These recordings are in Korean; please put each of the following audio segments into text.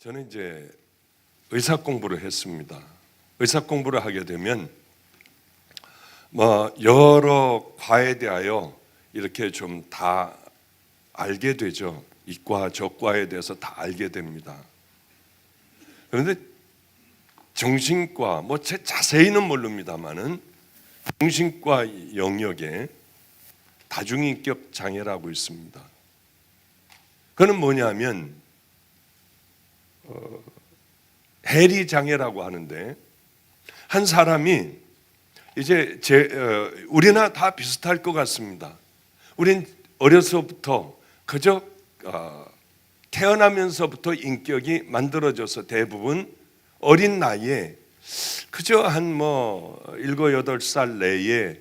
저는 이제 의사 공부를 했습니다. 의사 공부를 하게 되면 여러 과에 대하여 이렇게 좀 다 알게 되죠. 이과 저과에 대해서 다 알게 됩니다. 그런데 정신과 제 자세히는 모릅니다만은 정신과 영역에 다중인격 장애라고 있습니다. 그는 뭐냐면 해리 장애라고 하는데, 한 사람이 이제 우리나 다 비슷할 것 같습니다. 우린 어려서부터 그저 태어나면서부터 인격이 만들어져서 대부분 어린 나이에 그저 한 7, 8살 내에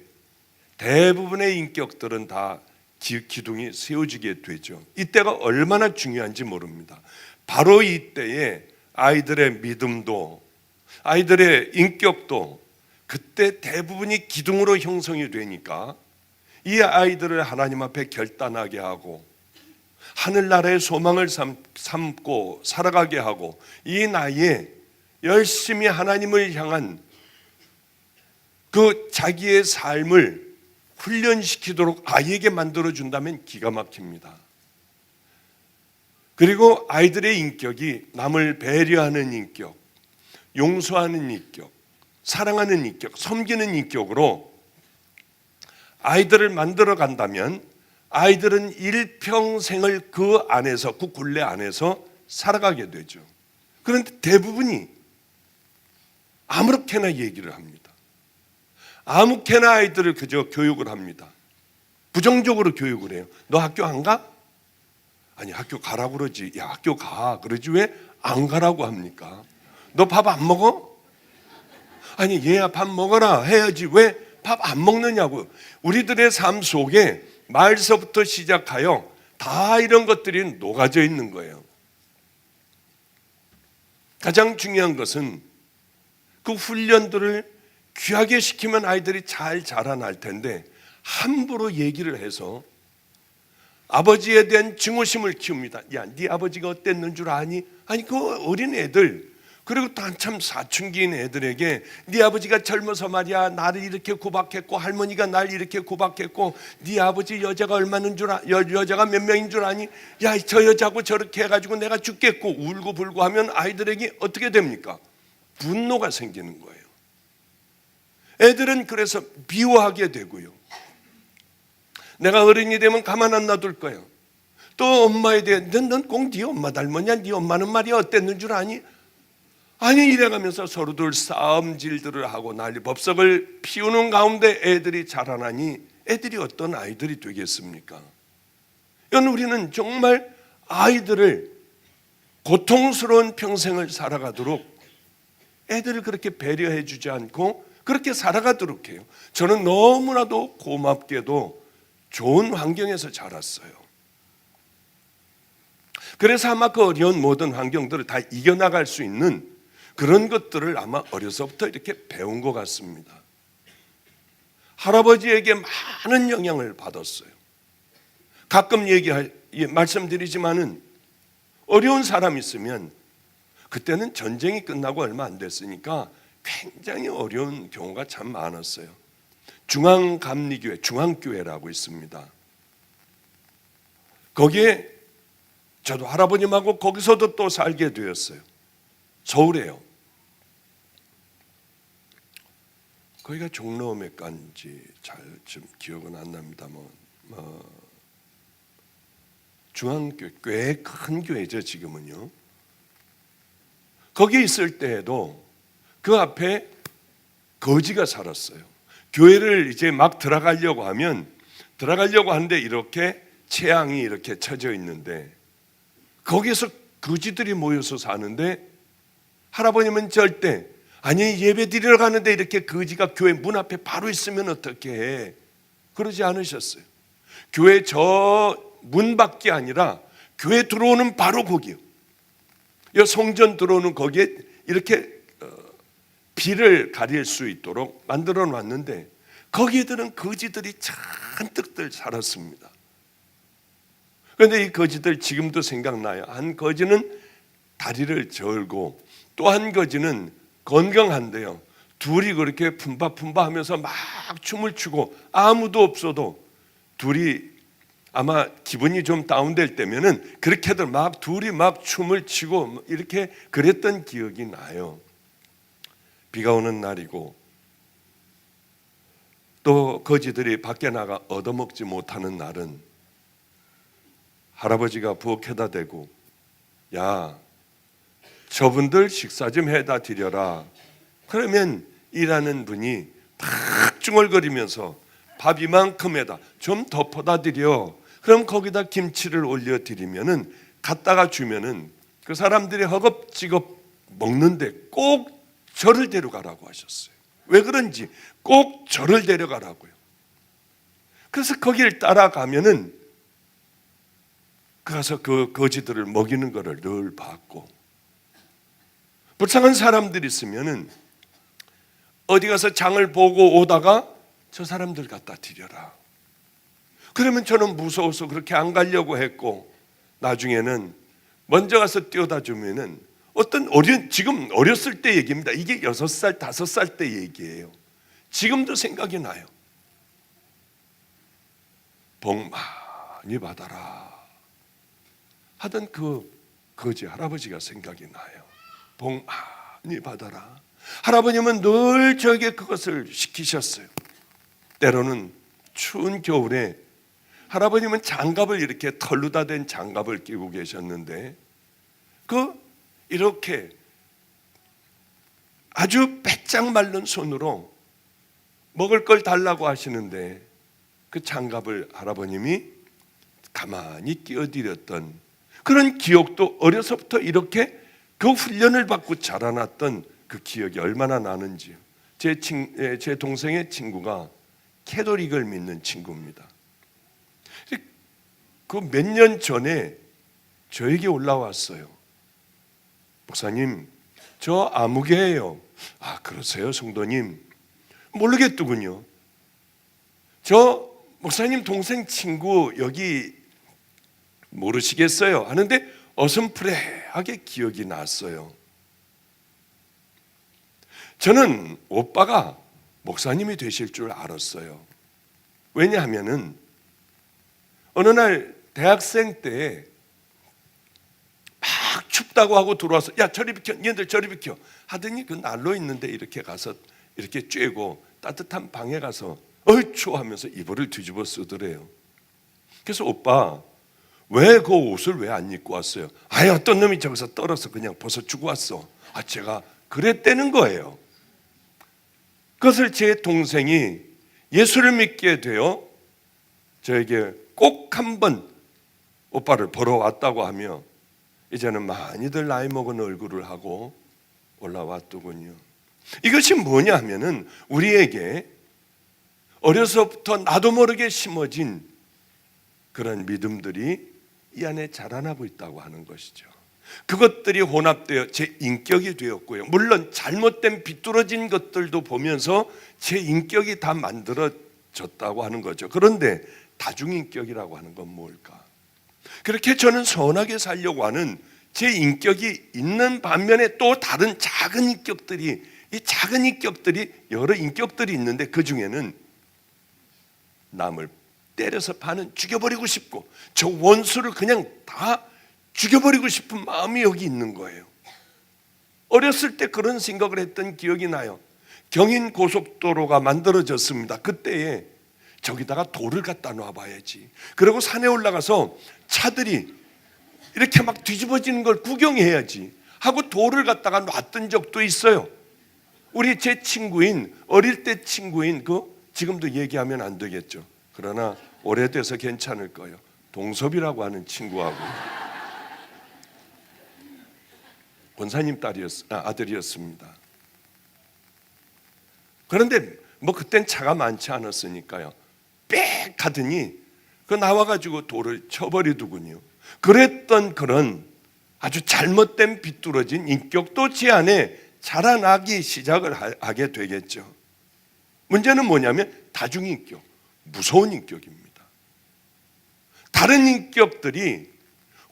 대부분의 인격들은 다 기둥이 세워지게 되죠. 이때가 얼마나 중요한지 모릅니다. 바로 이때에 아이들의 믿음도, 아이들의 인격도 그때 대부분이 기둥으로 형성이 되니까 이 아이들을 하나님 앞에 결단하게 하고 하늘나라의 소망을 삼고 살아가게 하고 이 나이에 열심히 하나님을 향한 그 자기의 삶을 훈련시키도록 아이에게 만들어준다면 기가 막힙니다. 그리고 아이들의 인격이 남을 배려하는 인격, 용서하는 인격, 사랑하는 인격, 섬기는 인격으로 아이들을 만들어 간다면 아이들은 일평생을 그 안에서, 그 굴레 안에서 살아가게 되죠. 그런데 대부분이 아무렇게나 얘기를 합니다. 아무렇게나 아이들을 그저 교육을 합니다. 부정적으로 교육을 해요. 너 학교 안 가? 아니, 학교 가라고 그러지. 야, 학교 가. 그러지 왜 안 가라고 합니까? 너 밥 안 먹어? 아니, 얘야 밥 먹어라 해야지 왜 밥 안 먹느냐고. 우리들의 삶 속에 말서부터 시작하여 다 이런 것들이 녹아져 있는 거예요. 가장 중요한 것은 그 훈련들을 귀하게 시키면 아이들이 잘 자라날 텐데, 함부로 얘기를 해서 아버지에 대한 증오심을 키웁니다. 야, 네 아버지가 어땠는 줄 아니? 아니, 그 어린 애들, 그리고 또 한참 사춘기인 애들에게 네 아버지가 젊어서 말이야 나를 이렇게 구박했고 할머니가 날 이렇게 구박했고 네 아버지 여자가 얼마는 줄 여자가 몇 명인 줄 아니? 야, 저 여자하고 저렇게 해가지고 내가 죽겠고 울고 불고 하면 아이들에게 어떻게 됩니까? 분노가 생기는 거예요. 애들은 그래서 미워하게 되고요. 내가 어른이 되면 가만 안 놔둘 거예요. 또 엄마에 대해 넌 꼭 네 엄마 닮았냐? 네 엄마는 말이야 어땠는 줄 아니? 아니, 이래가면서 서로들 싸움질들을 하고 난리 법석을 피우는 가운데 애들이 자라나니 애들이 어떤 아이들이 되겠습니까? 이건 우리는 정말 아이들을 고통스러운 평생을 살아가도록 애들을 그렇게 배려해 주지 않고 그렇게 살아가도록 해요. 저는 너무나도 고맙게도 좋은 환경에서 자랐어요. 그래서 아마 그 어려운 모든 환경들을 다 이겨나갈 수 있는 그런 것들을 아마 어려서부터 이렇게 배운 것 같습니다. 할아버지에게 많은 영향을 받았어요. 가끔 말씀드리지만은 어려운 사람 있으면, 그때는 전쟁이 끝나고 얼마 안 됐으니까 굉장히 어려운 경우가 참 많았어요. 중앙감리교회, 중앙교회라고 있습니다. 거기에 저도 할아버님하고 거기서도 또 살게 되었어요. 서울에요. 거기가 종로 몇 가지 잘 좀 기억은 안 납니다만 중앙교회, 꽤 큰 교회죠 지금은요. 거기 있을 때에도 그 앞에 거지가 살았어요. 교회를 이제 막 들어가려고 하는데 이렇게 채양이 이렇게 쳐져 있는데 거기서 거지들이 모여서 사는데, 할아버님은 절대 아니 예배 드리러 가는데 이렇게 거지가 교회 문 앞에 바로 있으면 어떻게 해? 그러지 않으셨어요. 교회 저 문 밖이 아니라 교회 들어오는 바로 거기요. 성전 들어오는 거기에 이렇게 비를 가릴 수 있도록 만들어 놨는데 거기에들은 거지들이 잔뜩들 살았습니다. 그런데 이 거지들 지금도 생각나요. 한 거지는 다리를 절고, 또 한 거지는 건강한데요, 둘이 그렇게 품바품바 하면서 막 춤을 추고 아무도 없어도 둘이 아마 기분이 좀 다운될 때면은 그렇게들 막 둘이 막 춤을 추고 이렇게 그랬던 기억이 나요. 비가 오는 날이고 또 거지들이 밖에 나가 얻어먹지 못하는 날은 할아버지가 부엌에다 대고, 야, 저분들 식사 좀 해다 드려라. 그러면 일하는 분이 탁 중얼거리면서 밥 이만큼에다 좀 덮어다 드려. 그럼 거기다 김치를 올려 드리면은 갖다가 주면은 그 사람들이 허겁지겁 먹는데 꼭 저를 데려가라고 하셨어요. 왜 그런지 꼭 저를 데려가라고요. 그래서 거기를 따라가면은 가서 그 거지들을 먹이는 것을 늘 봤고, 불쌍한 사람들이 있으면은 어디 가서 장을 보고 오다가 저 사람들 갖다 드려라. 그러면 저는 무서워서 그렇게 안 가려고 했고, 나중에는 먼저 가서 띄워다 주면은 지금 어렸을 때 얘기입니다. 이게 6살, 5살 때 얘기예요. 지금도 생각이 나요. 복 많이 받아라 하던 그 거지 할아버지가 생각이 나요. 복 많이 받아라. 할아버님은 늘 저에게 그것을 시키셨어요. 때로는 추운 겨울에 할아버님은 장갑을 이렇게 털루다 된 장갑을 끼고 계셨는데 이렇게 아주 빼짝 마른 손으로 먹을 걸 달라고 하시는데 그 장갑을 할아버님이 가만히 끼워드렸던 그런 기억도, 어려서부터 이렇게 그 훈련을 받고 자라났던 그 기억이 얼마나 나는지요. 제 동생의 친구가 캐톨릭을 믿는 친구입니다. 그 몇 년 전에 저에게 올라왔어요. 목사님, 저 아무개예요. 아, 그러세요, 성도님? 모르겠더군요. 저 목사님 동생 친구 여기 모르시겠어요? 하는데 어슴푸레하게 기억이 났어요. 저는 오빠가 목사님이 되실 줄 알았어요. 왜냐하면은 어느 날 대학생 때 막 춥다고 하고 들어와서, 야, 저리 비켜, 니들 저리 비켜 하더니 그 난로 있는데 이렇게 가서 이렇게 쬐고 따뜻한 방에 가서 어이 추워 하면서 이불을 뒤집어 쓰더래요. 그래서 오빠, 왜 그 옷을 왜 안 입고 왔어요? 아예 어떤 놈이 저기서 떨어서 그냥 벗어주고 왔어. 아, 제가 그랬다는 거예요. 그것을 제 동생이 예수를 믿게 되어 저에게 꼭 한번 오빠를 보러 왔다고 하며 이제는 많이들 나이 먹은 얼굴을 하고 올라왔더군요. 이것이 뭐냐 하면은 우리에게 어려서부터 나도 모르게 심어진 그런 믿음들이 이 안에 자라나고 있다고 하는 것이죠. 그것들이 혼합되어 제 인격이 되었고요. 물론 잘못된 비뚤어진 것들도 보면서 제 인격이 다 만들어졌다고 하는 거죠. 그런데 다중인격이라고 하는 건 뭘까? 그렇게 저는 선하게 살려고 하는 제 인격이 있는 반면에 또 다른 작은 인격들이, 이 작은 인격들이 여러 인격들이 있는데 그 중에는 남을 때려서 파는, 죽여버리고 싶고 저 원수를 그냥 다 죽여버리고 싶은 마음이 여기 있는 거예요. 어렸을 때 그런 생각을 했던 기억이 나요. 경인 고속도로가 만들어졌습니다. 그때에 저기다가 돌을 갖다 놔봐야지. 그리고 산에 올라가서 차들이 이렇게 막 뒤집어지는 걸 구경해야지 하고 돌을 갖다가 놨던 적도 있어요. 우리 제 친구인, 어릴 때 친구인 지금도 얘기하면 안 되겠죠. 그러나 오래돼서 괜찮을 거예요. 동섭이라고 하는 친구하고 권사님 아들이었습니다. 그런데 뭐 그땐 차가 많지 않았으니까요. 빽 하더니 나와가지고 돌을 쳐버리더군요. 그랬던 그런 아주 잘못된 비뚤어진 인격도 제 안에 자라나기 시작을 하게 되겠죠. 문제는 뭐냐면 다중인격, 무서운 인격입니다. 다른 인격들이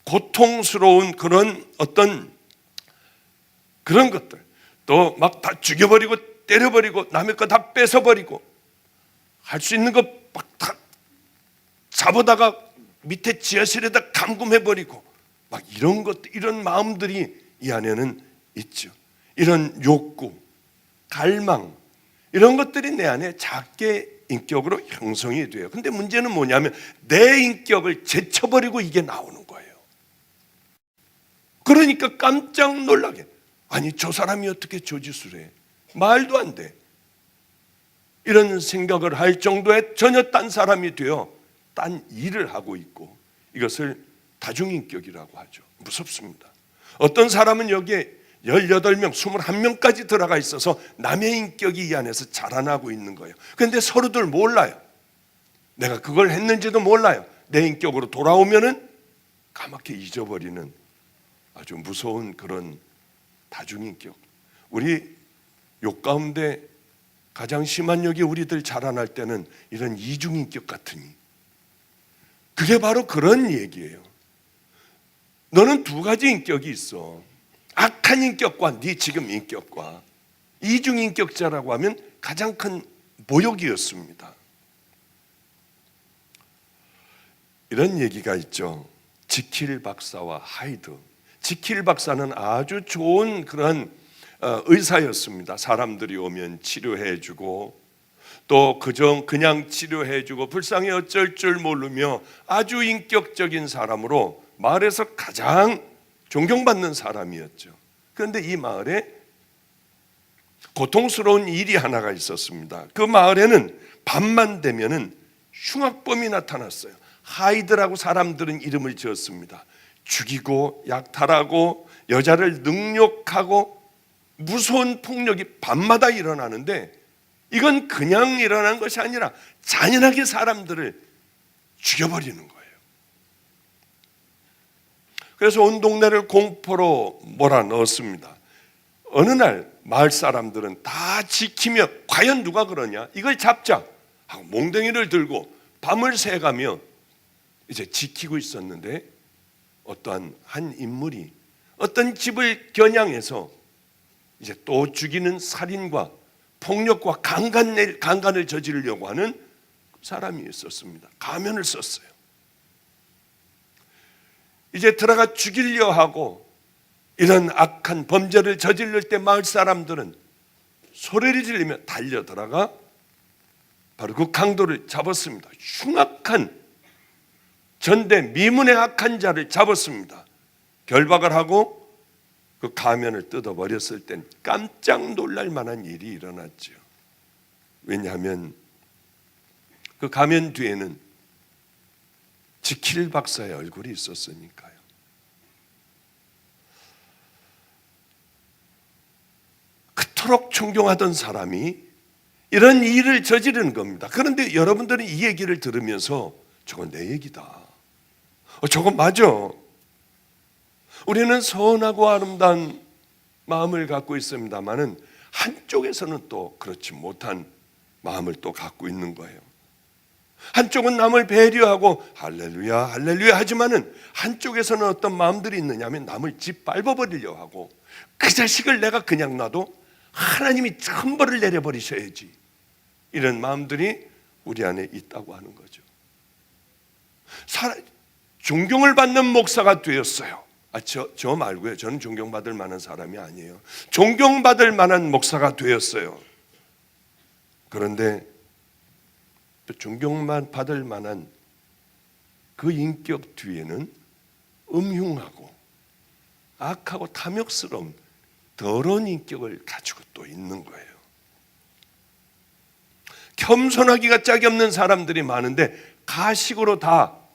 고통스러운 그런 어떤 그런 것들, 또 막 다 죽여버리고 때려버리고 남의 거 다 뺏어버리고 할 수 있는 거 막 다 잡아다가 밑에 지하실에다 감금해버리고 막 이런 것들, 이런 마음들이 이 안에는 있죠. 이런 욕구, 갈망, 이런 것들이 내 안에 작게 인격으로 형성이 돼요. 근데 문제는 뭐냐면 내 인격을 제쳐버리고 이게 나오는 거예요. 그러니까 깜짝 놀라게, 아니 저 사람이 어떻게 저 짓을 해? 말도 안 돼. 이런 생각을 할 정도의 전혀 딴 사람이 되어 딴 일을 하고 있고, 이것을 다중인격이라고 하죠. 무섭습니다. 어떤 사람은 여기에 18명, 21명까지 들어가 있어서 남의 인격이 이 안에서 자라나고 있는 거예요. 그런데 서로들 몰라요. 내가 그걸 했는지도 몰라요. 내 인격으로 돌아오면은 까맣게 잊어버리는 아주 무서운 그런 다중인격. 우리 욕 가운데 가장 심한 욕이 우리들 자라날 때는 이런 이중인격 같으니, 그게 바로 그런 얘기예요. 너는 두 가지 인격이 있어. 악한 인격과 네 지금 인격과. 이중인격자라고 하면 가장 큰 모욕이었습니다. 이런 얘기가 있죠. 지킬 박사와 하이드. 지킬 박사는 아주 좋은 그런 의사였습니다. 사람들이 오면 치료해주고, 또 그냥 치료해주고 불쌍히 어쩔 줄 모르며 아주 인격적인 사람으로 마을에서 가장 존경받는 사람이었죠. 그런데 이 마을에 고통스러운 일이 하나가 있었습니다. 그 마을에는 밤만 되면은 흉악범이 나타났어요. 하이드라고 사람들은 이름을 지었습니다. 죽이고 약탈하고 여자를 능욕하고 무서운 폭력이 밤마다 일어나는데, 이건 그냥 일어난 것이 아니라 잔인하게 사람들을 죽여버리는 거예요. 그래서 온 동네를 공포로 몰아넣었습니다. 어느 날 마을 사람들은 다 지키며, 과연 누가 그러냐, 이걸 잡자 하고 몽둥이를 들고 밤을 새가며 이제 지키고 있었는데, 어떠한 한 인물이 어떤 집을 겨냥해서 이제 또 죽이는 살인과 폭력과 강간을 저지르려고 하는 사람이 있었습니다. 가면을 썼어요. 이제 들어가 죽이려 하고 이런 악한 범죄를 저지를 때 마을 사람들은 소리를 지르며 달려 들어가 바로 그 강도를 잡았습니다. 흉악한 전대 미문의 악한 자를 잡았습니다. 결박을 하고 그 가면을 뜯어버렸을 땐 깜짝 놀랄 만한 일이 일어났죠. 왜냐하면 그 가면 뒤에는 지킬 박사의 얼굴이 있었으니까요. 그토록 존경하던 사람이 이런 일을 저지르는 겁니다. 그런데 여러분들은 이 얘기를 들으면서 저건 내 얘기다, 저건 맞아, 우리는 선하고 아름다운 마음을 갖고 있습니다만은 한쪽에서는 또 그렇지 못한 마음을 또 갖고 있는 거예요. 한쪽은 남을 배려하고 할렐루야 할렐루야 하지만은 한쪽에서는 어떤 마음들이 있느냐면 남을 짓밟아버리려 하고, 그 자식을 내가 그냥 놔도 하나님이 천벌을 내려버리셔야지, 이런 마음들이 우리 안에 있다고 하는 거죠. 존경을 받는 목사가 되었어요. 저 말고요. 저는 존경받을 만한 사람이 아니에요. 존경받을 만한 목사가 되었어요. 그런데 또 존경만 받을 만한 그 인격 뒤에는 음흉하고 악하고 탐욕스러운 더러운 인격을 가지고 또 있는 거예요. 겸손하기가 짝이 없는 사람들이 많은데 가식으로 다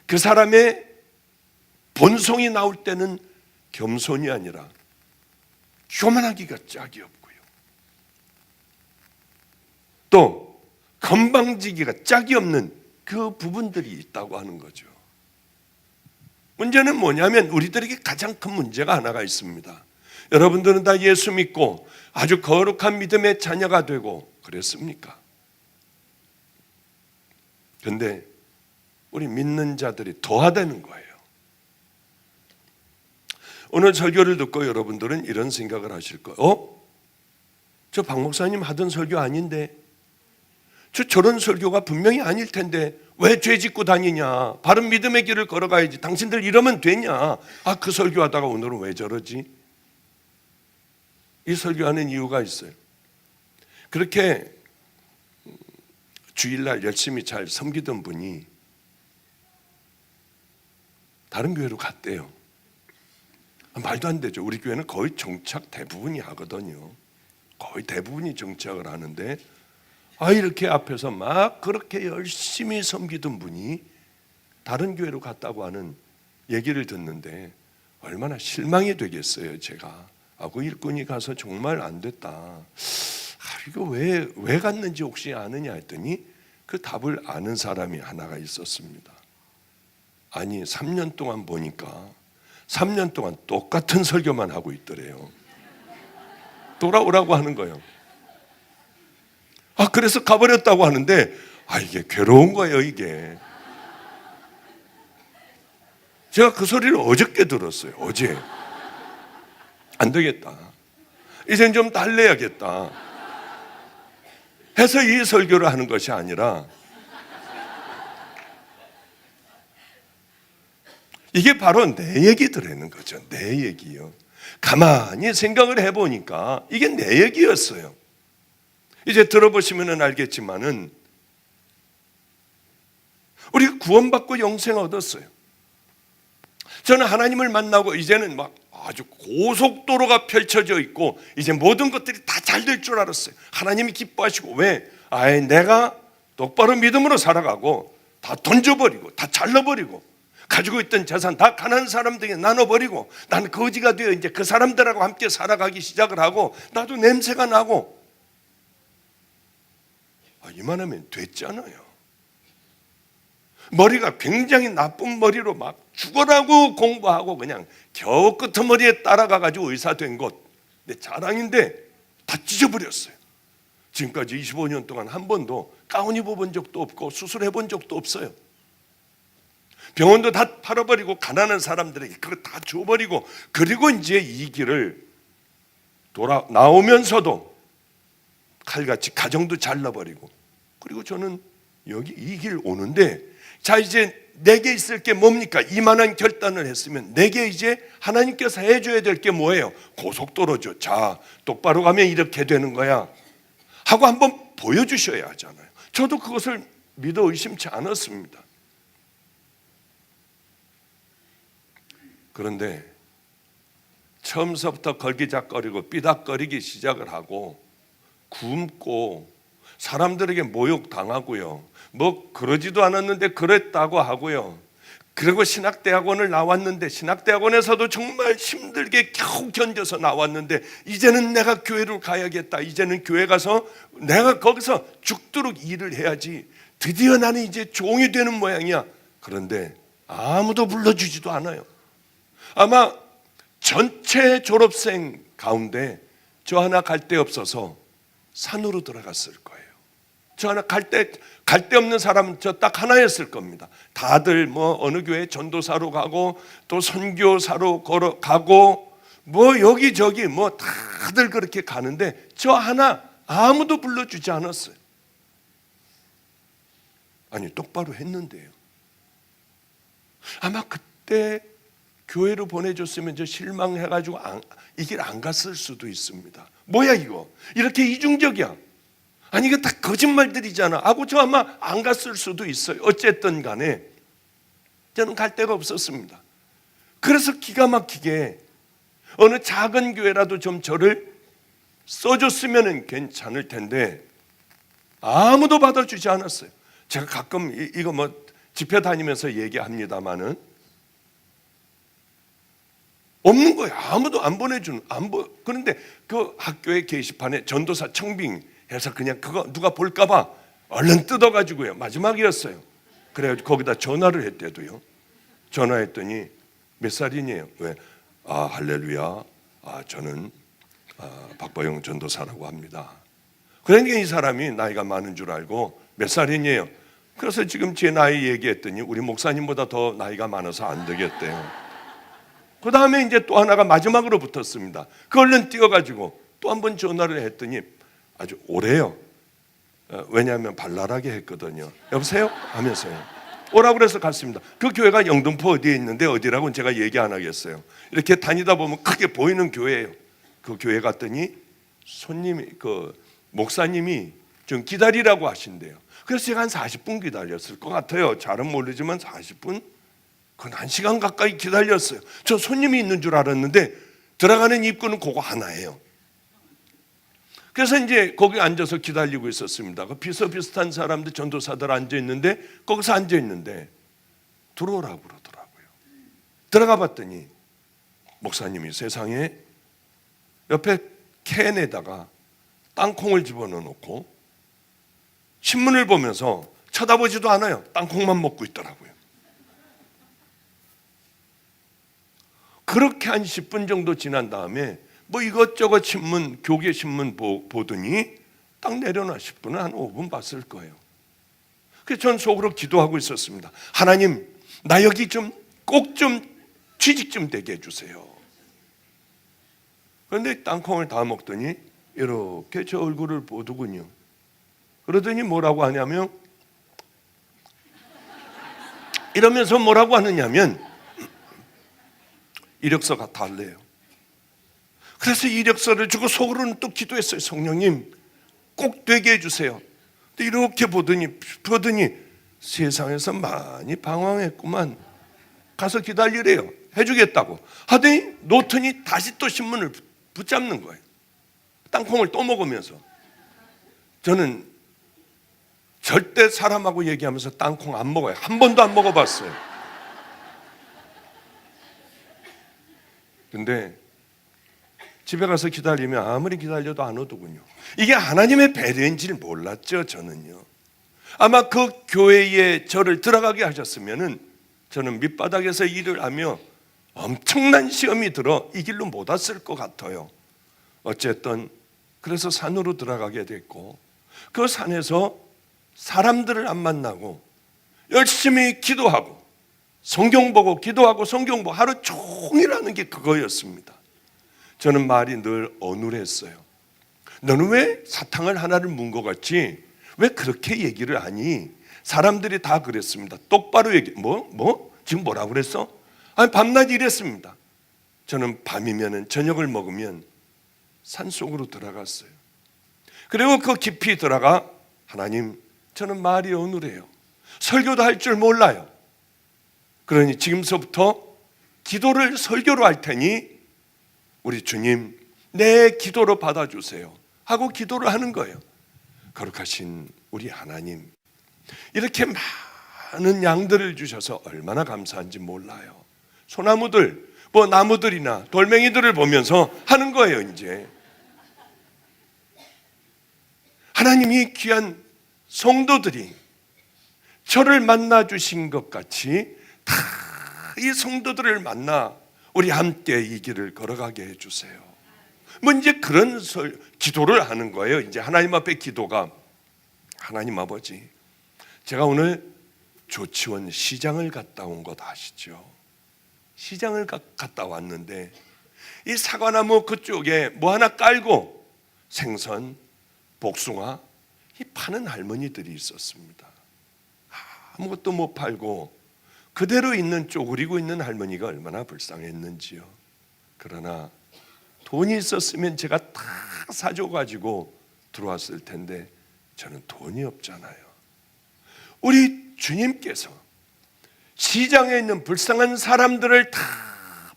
그 사람의 본성이 나올 때는 겸손이 아니라 교만하기가 짝이 없고요, 또 건방지기가 짝이 없는 그 부분들이 있다고 하는 거죠. 문제는 뭐냐면 우리들에게 가장 큰 문제가 하나가 있습니다. 여러분들은 다 예수 믿고 아주 거룩한 믿음의 자녀가 되고 그랬습니까? 그런데 우리 믿는 자들이 더하다는 거예요. 오늘 설교를 듣고 여러분들은 이런 생각을 하실 거예요. 저 박 목사님 하던 설교 아닌데, 저런 설교가 분명히 아닐 텐데 왜 죄 짓고 다니냐, 바른 믿음의 길을 걸어가야지, 당신들 이러면 되냐, 그 설교하다가 오늘은 왜 저러지? 이 설교하는 이유가 있어요. 그렇게 주일날 열심히 잘 섬기던 분이 다른 교회로 갔대요. 말도 안 되죠. 우리 교회는 거의 정착 대부분이 하거든요. 거의 대부분이 정착을 하는데 이렇게 앞에서 막 그렇게 열심히 섬기던 분이 다른 교회로 갔다고 하는 얘기를 듣는데 얼마나 실망이 되겠어요. 제가 그 일꾼이 가서 정말 안 됐다. 이거 왜 갔는지 혹시 아느냐 했더니 그 답을 아는 사람이 하나가 있었습니다. 아니 3년 동안 보니까 3년 동안 똑같은 설교만 하고 있더래요. 돌아오라고 하는 거예요. 그래서 가버렸다고 하는데 이게 괴로운 거예요. 이게 제가 그 소리를 어저께 들었어요. 어제. 안 되겠다, 이젠 좀 달래야겠다 해서 이 설교를 하는 것이 아니라, 이게 바로 내 얘기더라는 거죠. 내 얘기요. 가만히 생각을 해보니까 이게 내 얘기였어요. 이제 들어보시면 알겠지만은 우리가 구원받고 영생 얻었어요. 저는 하나님을 만나고 이제는 막 아주 고속도로가 펼쳐져 있고 이제 모든 것들이 다 잘 될 줄 알았어요. 하나님이 기뻐하시고, 왜? 내가 똑바로 믿음으로 살아가고 다 던져버리고 다 잘라버리고 가지고 있던 재산 다 가난한 사람들에게 나눠버리고 나는 거지가 되어 이제 그 사람들하고 함께 살아가기 시작을 하고 나도 냄새가 나고, 이만하면 됐잖아요. 머리가 굉장히 나쁜 머리로 막 죽어라고 공부하고 그냥 겨우 끄트머리에 따라가가지고 의사 된 것, 내 자랑인데 다 찢어버렸어요. 지금까지 25년 동안 한 번도 가운 입어본 적도 없고 수술해본 적도 없어요. 병원도 다 팔아버리고 가난한 사람들에게 그거 다 줘버리고, 그리고 이제 이 길을 나오면서도 칼같이 가정도 잘라버리고, 그리고 저는 여기 이 길 오는데, 자 이제 내게 있을 게 뭡니까? 이만한 결단을 했으면 내게 이제 하나님께서 해줘야 될 게 뭐예요? 고속도로죠. 자 똑바로 가면 이렇게 되는 거야 하고 한번 보여주셔야 하잖아요. 저도 그것을 믿어 의심치 않았습니다. 그런데 처음서부터 걸기작거리고 삐닥거리기 시작을 하고 굶고 사람들에게 모욕당하고요, 뭐 그러지도 않았는데 그랬다고 하고요, 그리고 신학대학원을 나왔는데 신학대학원에서도 정말 힘들게 겨우 견뎌서 나왔는데 이제는 내가 교회로 가야겠다, 이제는 교회 가서 내가 거기서 죽도록 일을 해야지, 드디어 나는 이제 종이 되는 모양이야. 그런데 아무도 불러주지도 않아요. 아마 전체 졸업생 가운데 저 하나 갈 데 없어서 산으로 들어갔을 거예요. 저 하나 갈 데 없는 사람은 저 딱 하나였을 겁니다. 다들 뭐 어느 교회 전도사로 가고 또 선교사로 걸어가고 뭐 여기저기 뭐 다들 그렇게 가는데 저 하나 아무도 불러주지 않았어요. 아니 똑바로 했는데요. 아마 그때 교회로 보내줬으면 저 실망해가지고 이 길 안 갔을 수도 있습니다. 뭐야 이거, 이렇게 이중적이야, 아니 이거 다 거짓말들이잖아 하고 저 아마 안 갔을 수도 있어요. 어쨌든 간에 저는 갈 데가 없었습니다. 그래서 기가 막히게 어느 작은 교회라도 좀 저를 써줬으면 괜찮을 텐데 아무도 받아주지 않았어요. 제가 가끔 이거 뭐 집회 다니면서 얘기합니다마는 없는 거예요. 아무도 안 보내주는, 그런데 그 학교의 게시판에 전도사 청빙해서 그냥 그거 누가 볼까봐 얼른 뜯어가지고요. 마지막이었어요. 그래가지고 거기다 전화를 했대도요. 전화했더니 몇 살이니에요? 왜? 할렐루야. 저는 박보영 전도사라고 합니다. 그러니까 이 사람이 나이가 많은 줄 알고 몇 살이니에요? 그래서 지금 제 나이 얘기했더니 우리 목사님보다 더 나이가 많아서 안 되겠대요. 그 다음에 이제 또 하나가 마지막으로 붙었습니다. 그 얼른 뛰어가지고 또 한 번 전화를 했더니 아주 오래요. 왜냐하면 발랄하게 했거든요. 여보세요? 하면서요. 오라고 그래서 갔습니다. 그 교회가 영등포 어디에 있는데 어디라고는 제가 얘기 안 하겠어요. 이렇게 다니다 보면 크게 보이는 교회예요. 그 교회 갔더니 목사님이 좀 기다리라고 하신대요. 그래서 제가 한 40분 기다렸을 것 같아요. 잘은 모르지만 40분? 그건 1시간 가까이 기다렸어요. 저 손님이 있는 줄 알았는데 들어가는 입구는 그거 하나예요. 그래서 이제 거기 앉아서 기다리고 있었습니다. 그 비슷비슷한 사람들, 전도사들 앉아 있는데 거기서 앉아 있는데 들어오라고 그러더라고요. 들어가 봤더니 목사님이 세상에 옆에 캔에다가 땅콩을 집어넣어 놓고 신문을 보면서 쳐다보지도 않아요. 땅콩만 먹고 있더라고요. 그렇게 한 10분 정도 지난 다음에 뭐 이것저것 신문, 교계 신문 보더니 딱 내려놔. 10분은 한 5분 봤을 거예요. 그래서 전 속으로 기도하고 있었습니다. 하나님, 나 여기 꼭 취직 좀 되게 해주세요. 그런데 땅콩을 다 먹더니 이렇게 제 얼굴을 보더군요. 그러더니 뭐라고 하냐면, 이러면서 뭐라고 하느냐면 이력서가 달래요. 그래서 이력서를 주고 속으로는 또 기도했어요. 성령님 꼭 되게 해주세요. 이렇게 보더니 세상에서 많이 방황했구만. 가서 기다리래요. 해주겠다고 하더니 놓더니 다시 또 신문을 붙잡는 거예요. 땅콩을 또 먹으면서. 저는 절대 사람하고 얘기하면서 땅콩 안 먹어요. 한 번도 안 먹어봤어요. 근데 집에 가서 기다리면 아무리 기다려도 안 오더군요. 이게 하나님의 배려인지를 몰랐죠. 저는요. 아마 그 교회에 저를 들어가게 하셨으면은 저는 밑바닥에서 일을 하며 엄청난 시험이 들어 이 길로 못 왔을 것 같아요. 어쨌든 그래서 산으로 들어가게 됐고, 그 산에서 사람들을 안 만나고 열심히 기도하고 성경 보고 기도하고 성경 보고 하루 종일 하는 게 그거였습니다. 저는 말이 늘 어눌했어요. 너는 왜 사탕을 하나를 문 것 같지? 왜 그렇게 얘기를 하니? 사람들이 다 그랬습니다. 똑바로 얘기. 지금 뭐라고 그랬어? 아니, 밤낮 이랬습니다. 저는 밤이면은 저녁을 먹으면 산속으로 들어갔어요. 그리고 그 깊이 들어가, 하나님, 저는 말이 어눌해요. 설교도 할 줄 몰라요. 그러니 지금서부터 기도를 설교로 할 테니 우리 주님 내 기도로 받아주세요 하고 기도를 하는 거예요. 거룩하신 우리 하나님, 이렇게 많은 양들을 주셔서 얼마나 감사한지 몰라요. 소나무들, 나무들이나 돌멩이들을 보면서 하는 거예요. 이제 하나님이 귀한 성도들이 저를 만나 주신 것 같이 다 이 성도들을 만나 우리 함께 이 길을 걸어가게 해주세요. 이제 그런 기도를 하는 거예요. 이제 하나님 앞에 기도가, 하나님 아버지, 제가 오늘 조치원 시장을 갔다 온 것 아시죠? 시장을 갔다 왔는데 이 사과나무 그쪽에 뭐 하나 깔고 생선, 복숭아 이 파는 할머니들이 있었습니다. 아무것도 못 팔고 그대로 있는, 쪼그리고 있는 할머니가 얼마나 불쌍했는지요. 그러나 돈이 있었으면 제가 다 사줘가지고 들어왔을 텐데 저는 돈이 없잖아요. 우리 주님께서 시장에 있는 불쌍한 사람들을 다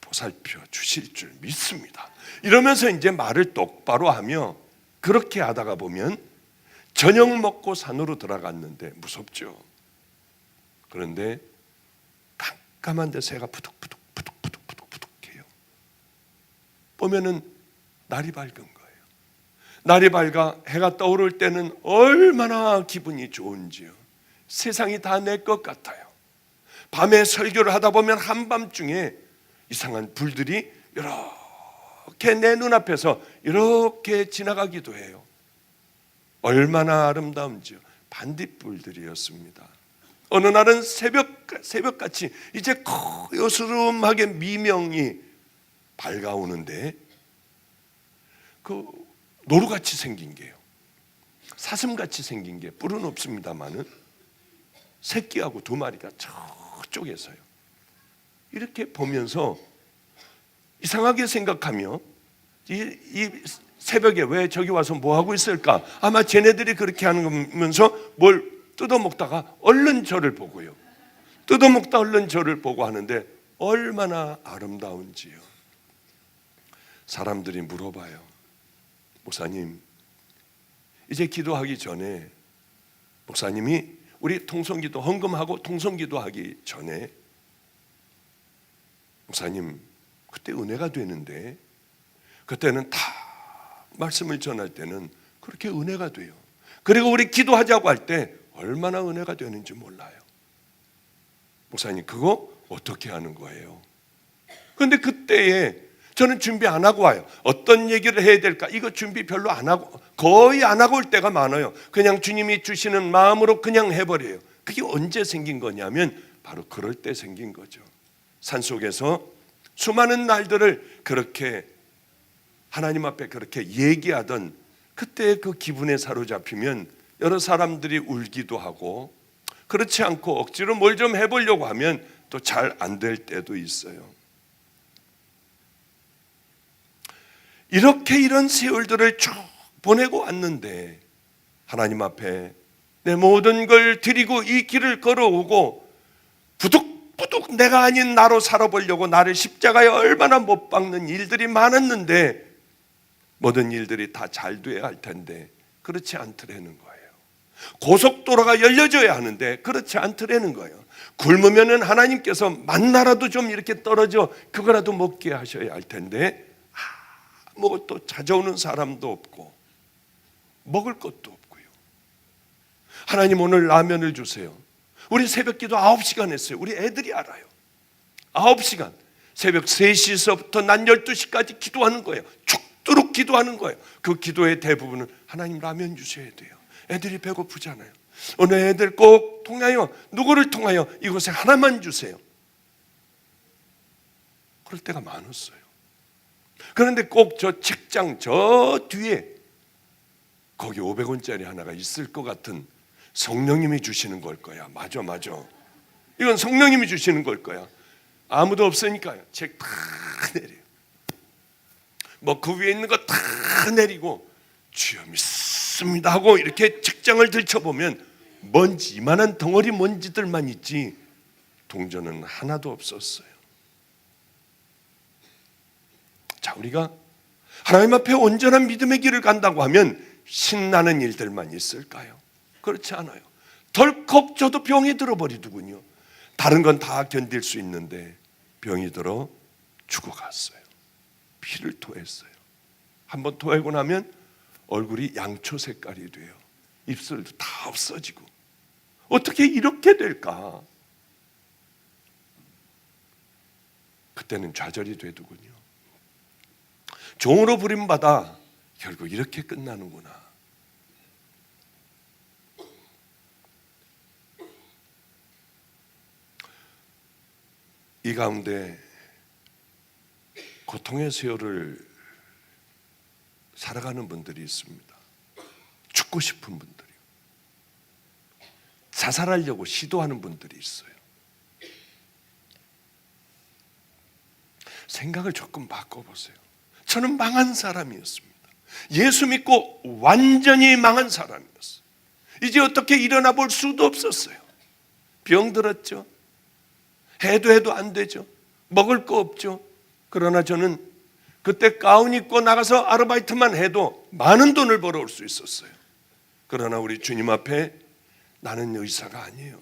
보살펴 주실 줄 믿습니다. 이러면서 이제 말을 똑바로 하며 그렇게 하다가 보면 저녁 먹고 산으로 들어갔는데 무섭죠. 그런데 깜깜한데 새가 푸득푸득 해요. 보면은 날이 밝은 거예요. 날이 밝아 해가 떠오를 때는 얼마나 기분이 좋은지요. 세상이 다 내 것 같아요. 밤에 설교를 하다 보면 한밤중에 이상한 불들이 이렇게 내 눈앞에서 이렇게 지나가기도 해요. 얼마나 아름다운지요. 반딧불들이었습니다. 어느 날은 새벽같이 이제 고요스름하게 미명이 밝아오는데 그 노루같이 생긴 게요, 사슴같이 생긴 게, 뿔은 없습니다만은 새끼하고 두 마리가 저쪽에서요 이렇게 보면서 이상하게 생각하며 이 새벽에 왜 저기 와서 뭐 하고 있을까? 아마 쟤네들이 그렇게 하면서 뭘 뜯어먹다가 얼른 저를 보고요, 뜯어먹다 얼른 저를 보고 하는데 얼마나 아름다운지요. 사람들이 물어봐요. 목사님, 이제 기도하기 전에, 목사님이 우리 통성기도 헌금하고 통성기도 하기 전에, 목사님 그때 은혜가 되는데, 그때는 다 말씀을 전할 때는 그렇게 은혜가 돼요. 그리고 우리 기도하자고 할 때 얼마나 은혜가 되는지 몰라요. 목사님 그거 어떻게 하는 거예요? 그런데 그때에 저는 준비 안 하고 와요. 어떤 얘기를 해야 될까? 이거 준비 별로 안 하고, 거의 안 하고 올 때가 많아요. 그냥 주님이 주시는 마음으로 그냥 해버려요. 그게 언제 생긴 거냐면 바로 그럴 때 생긴 거죠. 산속에서 수많은 날들을 그렇게 하나님 앞에 그렇게 얘기하던 그때 그 기분에 사로잡히면 여러 사람들이 울기도 하고, 그렇지 않고 억지로 뭘 좀 해보려고 하면 또 잘 안 될 때도 있어요. 이렇게 이런 세월들을 쭉 보내고 왔는데 하나님 앞에 내 모든 걸 드리고 이 길을 걸어오고 부득부득 내가 아닌 나로 살아보려고 나를 십자가에 얼마나 못 박는 일들이 많았는데 모든 일들이 다 잘 돼야 할 텐데 그렇지 않더라는 거예요. 고속도로가 열려져야 하는데 그렇지 않더라는 거예요. 굶으면은 하나님께서 만나라도 좀 이렇게 떨어져 그거라도 먹게 하셔야 할 텐데 아무것도 찾아오는 사람도 없고 먹을 것도 없고요. 하나님 오늘 라면을 주세요. 우리 새벽기도 9시간 했어요. 우리 애들이 알아요. 9시간 새벽 3시서부터 낮 12시까지 기도하는 거예요. 죽도록 기도하는 거예요. 그 기도의 대부분은 하나님 라면 주셔야 돼요. 애들이 배고프잖아요. 오늘 애들 꼭 통하여, 누구를 통하여 이곳에 하나만 주세요. 그럴 때가 많았어요. 그런데 꼭 저 책장 저 뒤에 거기 500원짜리 하나가 있을 것 같은, 성령님이 주시는 걸 거야. 맞아. 이건 성령님이 주시는 걸 거야. 아무도 없으니까요. 책 다 내려요. 뭐 그 위에 있는 거 다 내리고 주여 믿습니다 하고 이렇게 책장을 들춰보면 먼지, 이만한 덩어리 먼지들만 있지 동전은 하나도 없었어요. 자, 우리가 하나님 앞에 온전한 믿음의 길을 간다고 하면 신나는 일들만 있을까요? 그렇지 않아요. 덜컥 저도 병이 들어버리더군요. 다른 건 다 견딜 수 있는데 병이 들어 죽어갔어요. 피를 토했어요. 한번 토하고 나면 얼굴이 양초 색깔이 돼요. 입술도 다 없어지고. 어떻게 이렇게 될까? 그때는 좌절이 되더군요. 종으로 부림받아 결국 이렇게 끝나는구나. 이 가운데 고통의 세월을 살아가는 분들이 있습니다. 죽고 싶은 분들이요. 자살하려고 시도하는 분들이 있어요. 생각을 조금 바꿔보세요. 저는 망한 사람이었습니다. 예수 믿고 완전히 망한 사람이었어요. 이제 어떻게 일어나 볼 수도 없었어요. 병들었죠. 해도 안 되죠. 먹을 거 없죠. 그러나 저는 그때 가운 입고 나가서 아르바이트만 해도 많은 돈을 벌어올 수 있었어요. 그러나 우리 주님 앞에 나는 의사가 아니에요.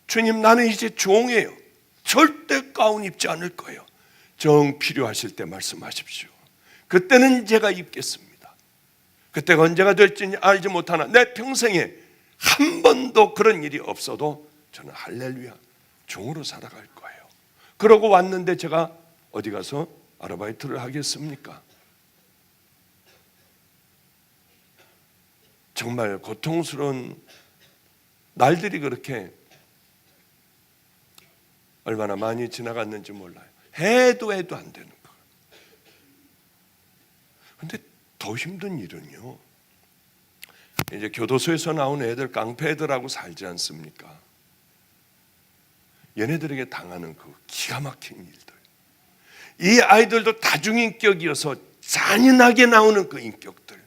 주님, 나는 이제 종이에요. 절대 가운 입지 않을 거예요. 정 필요하실 때 말씀하십시오. 그때는 제가 입겠습니다. 그때가 언제가 될지 알지 못하나 내 평생에 한 번도 그런 일이 없어도 저는 할렐루야 종으로 살아갈 거예요. 그러고 왔는데 제가 어디 가서 아르바이트를 하겠습니까? 정말 고통스러운 날들이 그렇게 얼마나 많이 지나갔는지 몰라요. 해도 안 되는 거. 근데 더 힘든 일은요, 이제 교도소에서 나온 애들, 깡패 애들하고 살지 않습니까? 얘네들에게 당하는 그 기가 막힌 일들, 이 아이들도 다중인격이어서 잔인하게 나오는 그 인격들,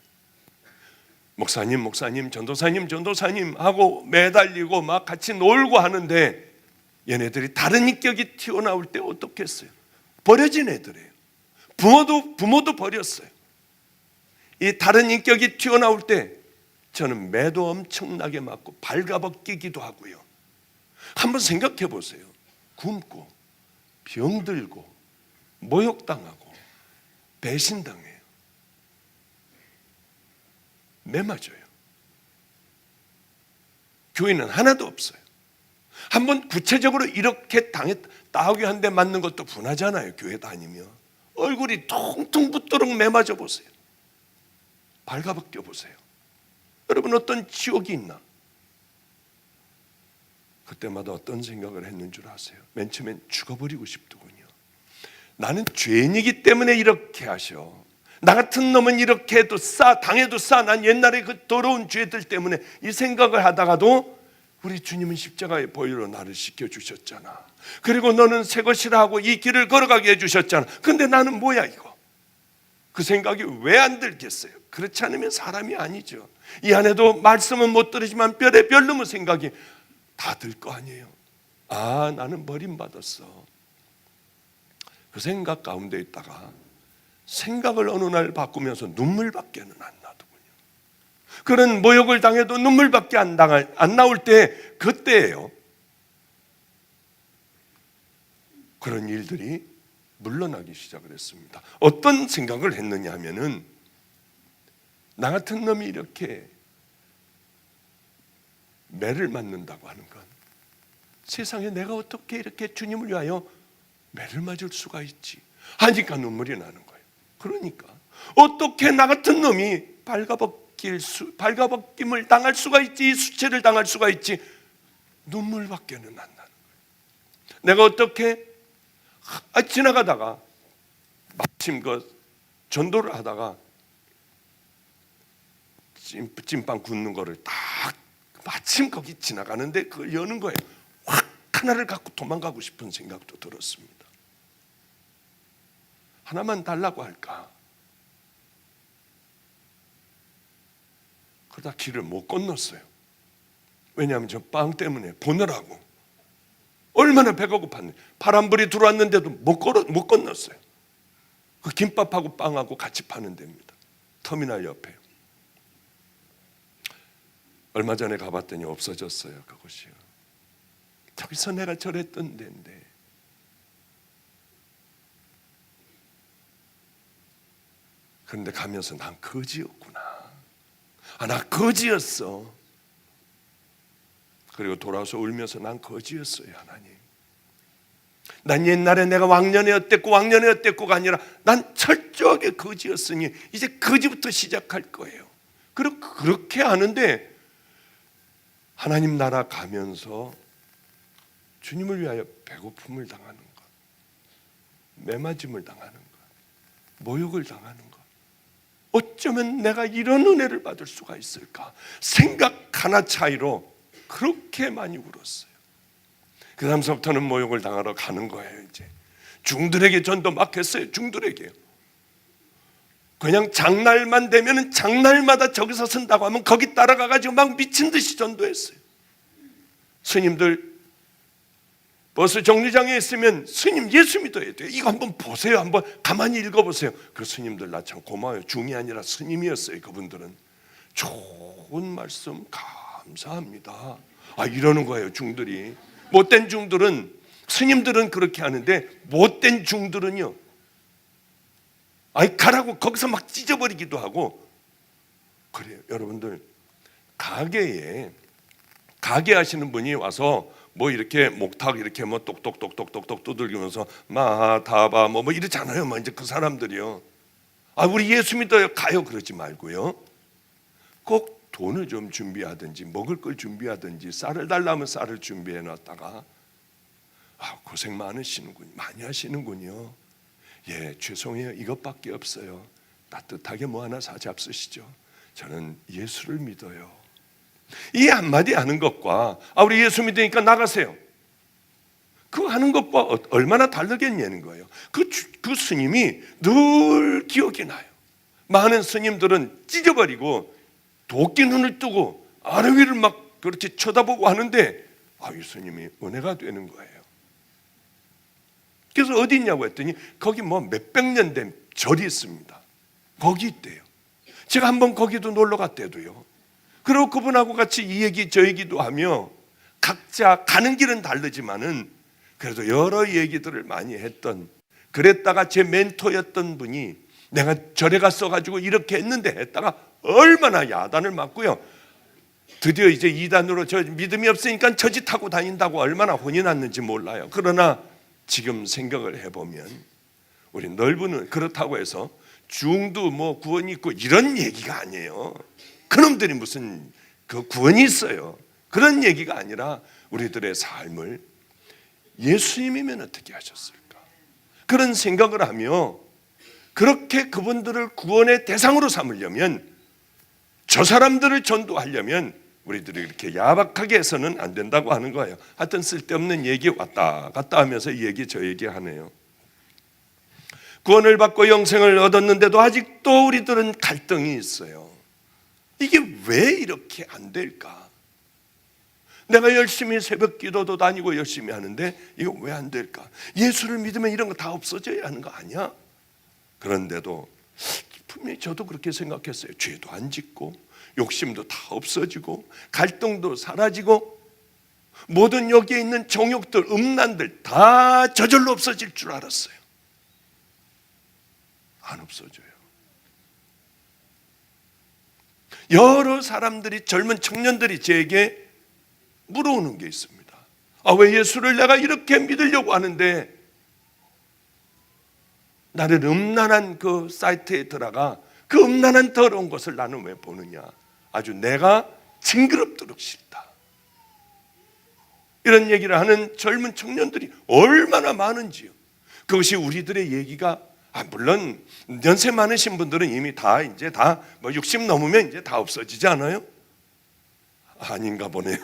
목사님, 목사님, 전도사님, 전도사님 하고 매달리고 막 같이 놀고 하는데 얘네들이 다른 인격이 튀어나올 때 어떻겠어요? 버려진 애들이에요. 부모도 버렸어요. 이 다른 인격이 튀어나올 때 저는 매도 엄청나게 맞고 발가벗기기도 하고요. 한번 생각해 보세요. 굶고 병들고 모욕당하고 배신당해요. 매 맞아요. 교회는 하나도 없어요. 한번 구체적으로 이렇게 당했다, 따귀 한 대 맞는 것도 분하잖아요. 교회 다니면 얼굴이 퉁퉁 붓도록 매 맞아 보세요. 발가벗겨 보세요. 여러분, 어떤 지옥이 있나? 그때마다 어떤 생각을 했는 줄 아세요? 맨 처음엔 죽어버리고 싶더군요. 나는 죄인이기 때문에 이렇게 하셔. 나 같은 놈은 이렇게 해도 당해도 난 옛날에 그 더러운 죄들 때문에 이 생각을 하다가도 우리 주님은 십자가의 보혈로 나를 씻겨주셨잖아. 그리고 너는 새 것이라 하고 이 길을 걸어가게 해주셨잖아. 근데 나는 뭐야 이거? 그 생각이 왜 안 들겠어요? 그렇지 않으면 사람이 아니죠. 이 안에도 말씀은 못 들으지만 뼈에 뼈 넣은 생각이 다 들 거 아니에요. 아, 나는 버림받았어. 그 생각 가운데 있다가 생각을 어느 날 바꾸면서 눈물밖에는 안 나더군요. 그런 모욕을 당해도 눈물밖에 안 나올 때, 그때예요. 그런 일들이 물러나기 시작을 했습니다. 어떤 생각을 했느냐 하면은, 나 같은 놈이 이렇게 매를 맞는다고 하는 건, 세상에 내가 어떻게 이렇게 주님을 위하여 매를 맞을 수가 있지 하니까 눈물이 나는 거예요. 그러니까 어떻게 나 같은 놈이 발가벗김을 당할 수가 있지, 수치를 당할 수가 있지, 눈물밖에는 안 나는 거예요. 내가 어떻게 지나가다가 마침 그 전도를 하다가 찐빵 굽는 거를 딱 마침 거기 지나가는데 그걸 여는 거예요. 확 하나를 갖고 도망가고 싶은 생각도 들었습니다. 하나만 달라고 할까? 그러다 길을 못 건넜어요. 왜냐하면 저 빵 때문에 보느라고 얼마나 배가 고팠는데, 파란불이 들어왔는데도 못 건넜어요. 그 김밥하고 빵하고 같이 파는 데입니다. 터미널 옆에요. 얼마 전에 가봤더니 없어졌어요. 그곳이요. 저기서 내가 절했던 데인데. 그런데 가면서 난 거지였구나. 나 거지였어. 그리고 돌아와서 울면서 난 거지였어요. 하나님, 난 옛날에 내가 왕년에 어땠고가 아니라 난 철저하게 거지였으니 이제 거지부터 시작할 거예요. 그렇게 하는데 하나님 나라 가면서 주님을 위하여 배고픔을 당하는 것, 매맞음을 당하는 것, 모욕을 당하는 것, 어쩌면 내가 이런 은혜를 받을 수가 있을까? 생각 하나 차이로 그렇게 많이 울었어요. 그 다음서부터는 모욕을 당하러 가는 거예요. 이제 중들에게 전도 막 했어요. 중들에게요. 그냥 장날만 되면 장날마다 저기서 쓴다고 하면 거기 따라가가지고 막 미친 듯이 전도했어요. 스님들 버스 정류장에 있으면 스님 예수 믿어야 돼요. 이거 한번 보세요. 한번 가만히 읽어보세요. 그 스님들 나 참 고마워요. 중이 아니라 스님이었어요. 그분들은 좋은 말씀 감사합니다. 이러는 거예요. 중들이. 못된 중들은, 스님들은 그렇게 하는데 못된 중들은요, 가라고 거기서 막 찢어버리기도 하고 그래요. 여러분들, 가게 하시는 분이 와서 뭐 이렇게 목탁 이렇게 뭐 똑똑똑똑똑똑 두들기면서 마다바 뭐 이러잖아요. 이제 그 사람들이요, 우리 예수 믿어요 가요 그러지 말고요, 꼭 돈을 좀 준비하든지 먹을 걸 준비하든지 쌀을 달라면 쌀을 준비해 놨다가 고생 많이 하시는군요. 예, 죄송해요. 이것밖에 없어요. 따뜻하게 뭐 하나 사잡수시죠. 저는 예수를 믿어요. 이 한마디 하는 것과 우리 예수 믿으니까 나가세요, 그거 하는 것과 얼마나 다르겠냐는 거예요. 그 스님이 늘 기억이 나요. 많은 스님들은 찢어버리고 도끼 눈을 뜨고 아래 위를 막 그렇게 쳐다보고 하는데 이 스님이 은혜가 되는 거예요. 그래서 어디 있냐고 했더니 거기 뭐 몇백 년 된 절이 있습니다. 거기 있대요. 제가 한번 거기도 놀러 갔대도요. 그리고 그분하고 같이 이 얘기 저 얘기도 하며 각자 가는 길은 다르지만은 그래도 여러 얘기들을 많이 했던, 그랬다가 제 멘토였던 분이 내가 절에 갔어가지고 이렇게 했는데 했다가 얼마나 야단을 맞고요. 드디어 이제 이단으로 저 믿음이 없으니까 저짓하고 다닌다고 얼마나 혼이 났는지 몰라요. 그러나 지금 생각을 해보면 우리 넓은, 그렇다고 해서 중도 뭐 구원이 있고 이런 얘기가 아니에요. 그놈들이 무슨 그 구원이 있어요. 그런 얘기가 아니라 우리들의 삶을 예수님이면 어떻게 하셨을까, 그런 생각을 하며 그렇게 그분들을 구원의 대상으로 삼으려면, 저 사람들을 전도하려면 우리들이 이렇게 야박하게 해서는 안 된다고 하는 거예요. 하여튼 쓸데없는 얘기 왔다 갔다 하면서 이 얘기 저 얘기 하네요. 구원을 받고 영생을 얻었는데도 아직도 우리들은 갈등이 있어요. 이게 왜 이렇게 안 될까? 내가 열심히 새벽 기도도 다니고 열심히 하는데 이거 왜 안 될까? 예수를 믿으면 이런 거 다 없어져야 하는 거 아니야? 그런데도 분명히 저도 그렇게 생각했어요. 죄도 안 짓고 욕심도 다 없어지고 갈등도 사라지고 모든 여기에 있는 정욕들, 음란들 다 저절로 없어질 줄 알았어요. 안 없어져요. 여러 사람들이, 젊은 청년들이 제게 물어오는 게 있습니다. 왜 예수를 내가 이렇게 믿으려고 하는데 나는 음란한 그 사이트에 들어가 그 음란한 더러운 것을 나는 왜 보느냐? 아주 내가 징그럽도록 싫다. 이런 얘기를 하는 젊은 청년들이 얼마나 많은지요. 그것이 우리들의 얘기가, 물론 연세 많으신 분들은 이미 다 이제 다 뭐 60 넘으면 이제 다 없어지지 않아요? 아닌가 보네요.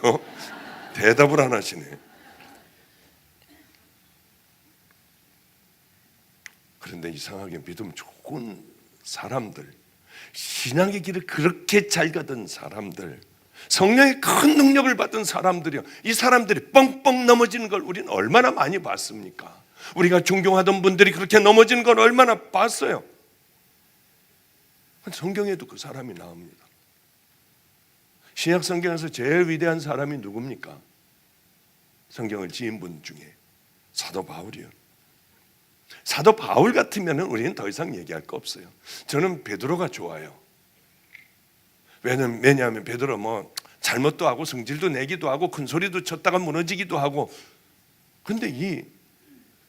대답을 안 하시네. 그런데 이상하게 믿음 좋은 사람들, 신앙의 길을 그렇게 잘 가던 사람들, 성령의 큰 능력을 받은 사람들이요, 이 사람들이 뻥뻥 넘어지는 걸 우리는 얼마나 많이 봤습니까? 우리가 존경하던 분들이 그렇게 넘어지는 걸 얼마나 봤어요? 성경에도 그 사람이 나옵니다. 신약 성경에서 제일 위대한 사람이 누굽니까? 성경을 지은 분 중에 사도 바울이요. 사도 바울 같으면 우리는 더 이상 얘기할 거 없어요. 저는 베드로가 좋아요. 왜냐하면 베드로 뭐 잘못도 하고 성질도 내기도 하고 큰 소리도 쳤다가 무너지기도 하고, 근데 이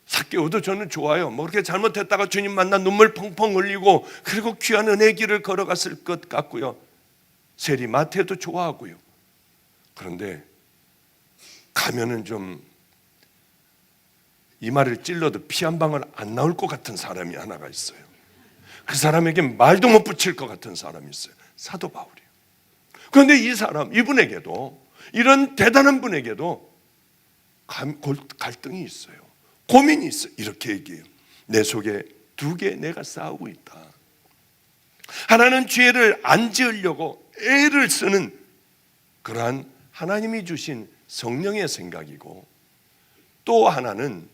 삭개오도 저는 좋아요. 뭐 그렇게 잘못했다가 주님 만나 눈물 펑펑 흘리고 그리고 귀한 은혜의 길을 걸어갔을 것 같고요. 세리 마태도 좋아하고요. 그런데 가면은 좀 이마를 찔러도 피 한 방울 안 나올 것 같은 사람이 하나가 있어요. 그 사람에게 말도 못 붙일 것 같은 사람이 있어요. 사도 바울이에요. 그런데 이 사람, 이분에게도, 이런 대단한 분에게도 갈등이 있어요. 고민이 있어요. 이렇게 얘기해요. 내 속에 두 개 내가 싸우고 있다. 하나는 죄를 안 지으려고 애를 쓰는 그러한 하나님이 주신 성령의 생각이고, 또 하나는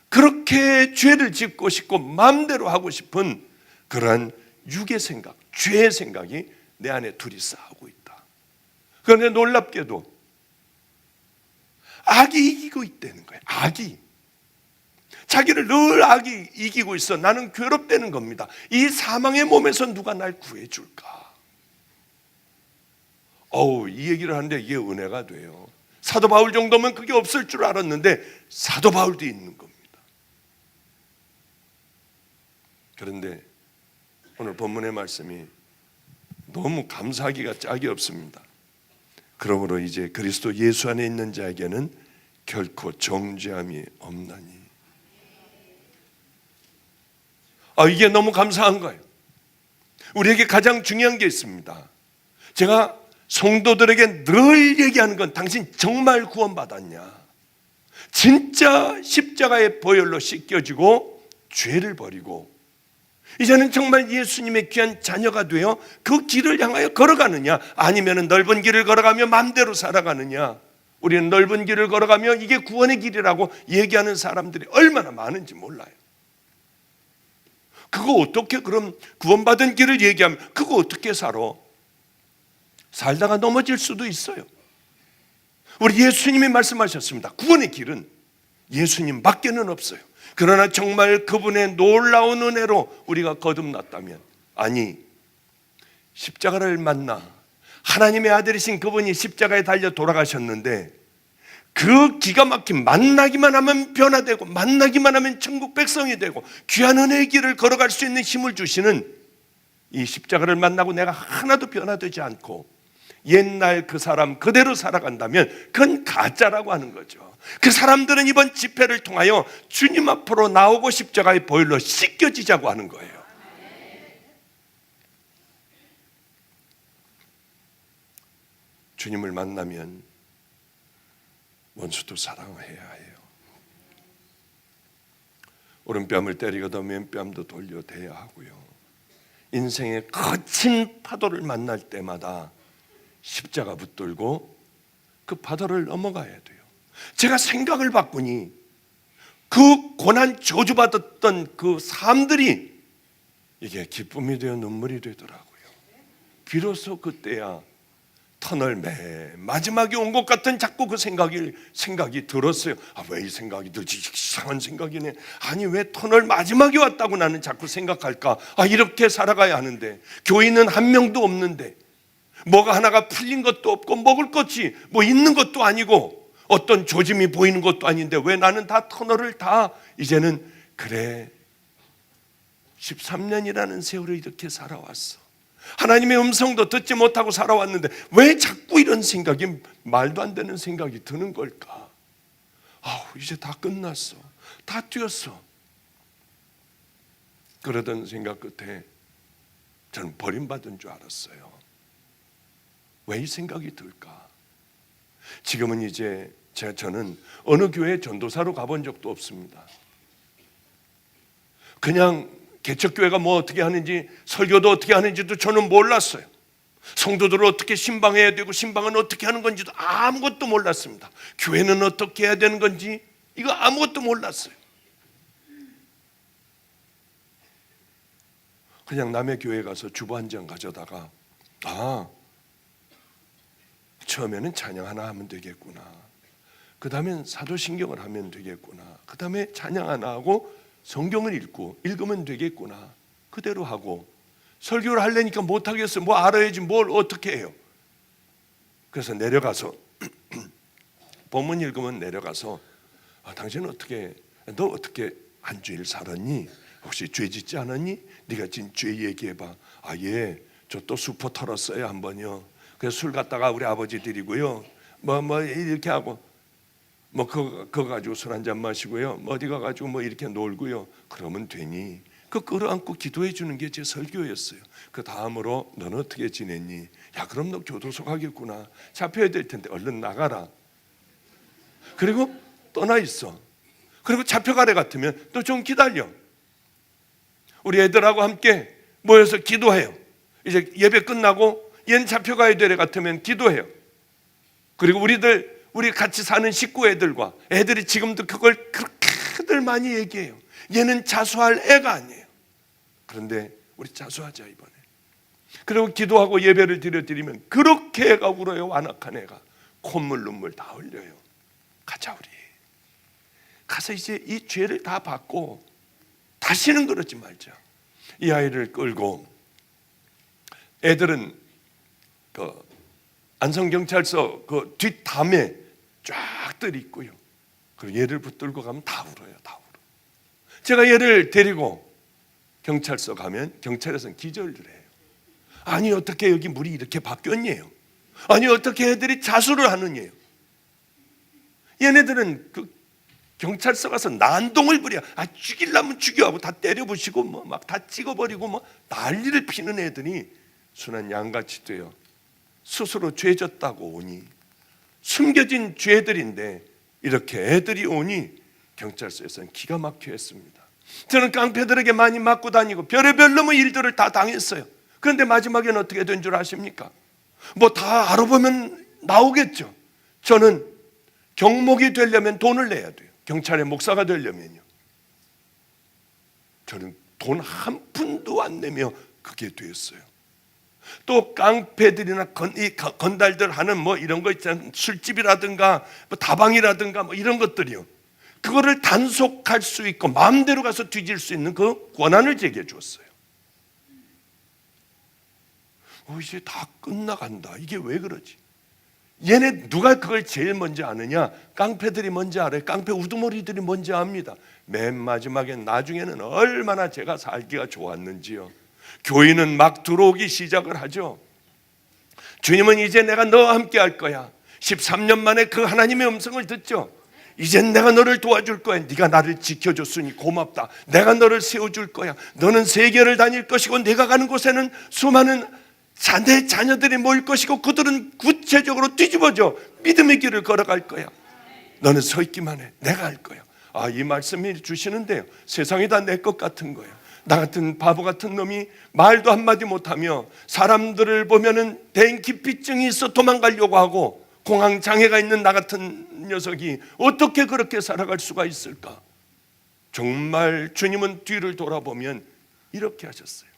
그렇게 죄를 짓고 싶고 마음대로 하고 싶은 그러한 육의 생각, 죄의 생각이 내 안에 둘이 싸우고 있다. 그런데 놀랍게도 악이 이기고 있다는 거예요. 악이. 자기를 늘 악이 이기고 있어. 나는 괴롭다는 겁니다. 이 사망의 몸에서 누가 날 구해줄까? 이 얘기를 하는데 이게 은혜가 돼요. 사도 바울 정도면 그게 없을 줄 알았는데 사도 바울도 있는 겁니다. 그런데 오늘 본문의 말씀이 너무 감사하기가 짝이 없습니다. 그러므로 이제 그리스도 예수 안에 있는 자에게는 결코 정죄함이 없나니. 이게 너무 감사한 거예요. 우리에게 가장 중요한 게 있습니다. 제가 성도들에게 늘 얘기하는 건 당신 정말 구원받았냐? 진짜 십자가의 보혈로 씻겨지고 죄를 버리고 이제는 정말 예수님의 귀한 자녀가 되어 그 길을 향하여 걸어가느냐, 아니면 넓은 길을 걸어가며 마음대로 살아가느냐. 우리는 넓은 길을 걸어가며 이게 구원의 길이라고 얘기하는 사람들이 얼마나 많은지 몰라요. 그거 어떻게, 그럼 구원받은 길을 얘기하면 그거 어떻게 살아? 살다가 넘어질 수도 있어요. 우리 예수님이 말씀하셨습니다. 구원의 길은 예수님밖에는 없어요. 그러나 정말 그분의 놀라운 은혜로 우리가 거듭났다면, 아니 십자가를 만나 하나님의 아들이신 그분이 십자가에 달려 돌아가셨는데 그 기가 막힌 만나기만 하면 변화되고 만나기만 하면 천국 백성이 되고 귀한 은혜의 길을 걸어갈 수 있는 힘을 주시는 이 십자가를 만나고 내가 하나도 변화되지 않고 옛날 그 사람 그대로 살아간다면 그건 가짜라고 하는 거죠. 그 사람들은 이번 집회를 통하여 주님 앞으로 나오고 십자가의 보혈로 씻겨지자고 하는 거예요. 주님을 만나면 원수도 사랑해야 해요. 오른뺨을 때리고도 왼뺨도 돌려대야 하고요. 인생의 거친 파도를 만날 때마다 십자가 붙들고 그 바다를 넘어가야 돼요. 제가 생각을 바꾸니 그 고난 저주받았던 그 삶들이 이게 기쁨이 되어 눈물이 되더라고요. 비로소 그때야 터널 맨 마지막에 온 것 같은 자꾸 그 생각이 들었어요. 왜 이 생각이 들지? 이상한 생각이네. 아니 왜 터널 마지막에 왔다고 나는 자꾸 생각할까? 이렇게 살아가야 하는데 교인은 한 명도 없는데 뭐가 하나가 풀린 것도 없고 먹을 것이 뭐 있는 것도 아니고 어떤 조짐이 보이는 것도 아닌데 왜 나는 다 터널을 다 이제는 그래 13년이라는 세월을 이렇게 살아왔어. 하나님의 음성도 듣지 못하고 살아왔는데 왜 자꾸 이런 생각이 말도 안 되는 생각이 드는 걸까? 이제 다 끝났어. 다 뛰었어. 그러던 생각 끝에 저는 버림받은 줄 알았어요. 왜 이 생각이 들까? 지금은 이제 저는 어느 교회 전도사로 가본 적도 없습니다. 그냥 개척교회가 뭐 어떻게 하는지 설교도 어떻게 하는지도 저는 몰랐어요. 성도들을 어떻게 신방해야 되고 신방은 어떻게 하는 건지도 아무것도 몰랐습니다. 교회는 어떻게 해야 되는 건지 이거 아무것도 몰랐어요. 그냥 남의 교회 가서 주보 한 장 가져다가 처음에는 찬양 하나 하면 되겠구나. 그 다음엔 사도신경을 하면 되겠구나. 그 다음에 찬양 하나 하고 성경을 읽으면 되겠구나. 그대로 하고 설교를 하려니까 못하겠어요. 뭐 알아야지 뭘 어떻게 해요. 그래서 내려가서 본문 읽으면 내려가서 당신은 너 어떻게 한 주일 살았니? 혹시 죄 짓지 않았니? 네가 진 죄 얘기해봐. 예, 저 또 수포 털었어요 한 번요. 그래서 술 갖다가 우리 아버지 드리고요. 뭐 이렇게 하고 그거 가지고 술 한잔 마시고요. 어디 가가지고 이렇게 놀고요. 그러면 되니? 그 끌어안고 기도해 주는 게 제 설교였어요. 그 다음으로 너는 어떻게 지냈니? 그럼 너 교도소 가겠구나. 잡혀야 될 텐데 얼른 나가라. 그리고 떠나 있어. 그리고 잡혀가래 같으면 또 좀 기다려. 우리 애들하고 함께 모여서 기도해요. 이제 예배 끝나고 얘는 잡혀가야 되래 같으면 기도해요. 그리고 우리 같이 사는 식구 애들이 지금도 그걸 그렇게들 많이 얘기해요. 얘는 자수할 애가 아니에요. 그런데 우리 자수하자 이번에. 그리고 기도하고 예배를 드리면 그렇게 애가 울어요. 완악한 애가 콧물 눈물 다 흘려요. 가자 우리. 가서 이제 이 죄를 다 받고 다시는 그러지 말자. 이 아이를 끌고 애들은 그 안성경찰서 그 뒷담에 쫙들 있고요. 그리고 얘를 붙들고 가면 다 울어요. 다 울어. 제가 얘를 데리고 경찰서 가면 경찰에서는 기절을 해요. 아니 어떻게 여기 물이 이렇게 바뀌었냐요. 아니 어떻게 애들이 자수를 하느냐요. 얘네들은 경찰서 가서 난동을 부려. 죽이려면 죽여하고 다 때려부시고 뭐 막 다 찍어버리고 뭐 난리를 피는 애들이 순한 양같이 되어 스스로 죄졌다고 오니, 숨겨진 죄들인데 이렇게 애들이 오니 경찰서에서는 기가 막혀 했습니다. 저는 깡패들에게 많이 맞고 다니고 별의별 놈의 일들을 다 당했어요. 그런데 마지막에는 어떻게 된 줄 아십니까? 뭐 다 알아보면 나오겠죠. 저는 경목이 되려면 돈을 내야 돼요. 경찰의 목사가 되려면요. 저는 돈 한 푼도 안 내며 그게 되었어요. 또 깡패들이나 건달들 하는 뭐 이런 거 있잖아요. 술집이라든가 뭐 다방이라든가 뭐 이런 것들이요. 그거를 단속할 수 있고 마음대로 가서 뒤질 수 있는 그 권한을 제게 줬어요. 이제 다 끝나간다. 이게 왜 그러지? 얘네 누가 그걸 제일 먼저 아느냐? 깡패들이 먼저 알아요. 깡패 우두머리들이 먼저 압니다. 맨 마지막에 나중에는 얼마나 제가 살기가 좋았는지요. 교인은 막 들어오기 시작을 하죠. 주님은 이제 내가 너와 함께 할 거야. 13년 만에 그 하나님의 음성을 듣죠. 이젠 내가 너를 도와줄 거야. 네가 나를 지켜줬으니 고맙다. 내가 너를 세워줄 거야. 너는 세계를 다닐 것이고 네가 가는 곳에는 수많은 내 자녀들이 모일 것이고 그들은 구체적으로 뒤집어져 믿음의 길을 걸어갈 거야. 너는 서 있기만 해. 내가 할 거야. 이 말씀이 주시는데요, 세상이 다 내 것 같은 거예요. 나 같은 바보 같은 놈이 말도 한마디 못하며 사람들을 보면은 대인기피증이 있어 도망가려고 하고 공황장애가 있는 나 같은 녀석이 어떻게 그렇게 살아갈 수가 있을까? 정말 주님은 뒤를 돌아보면 이렇게 하셨어요.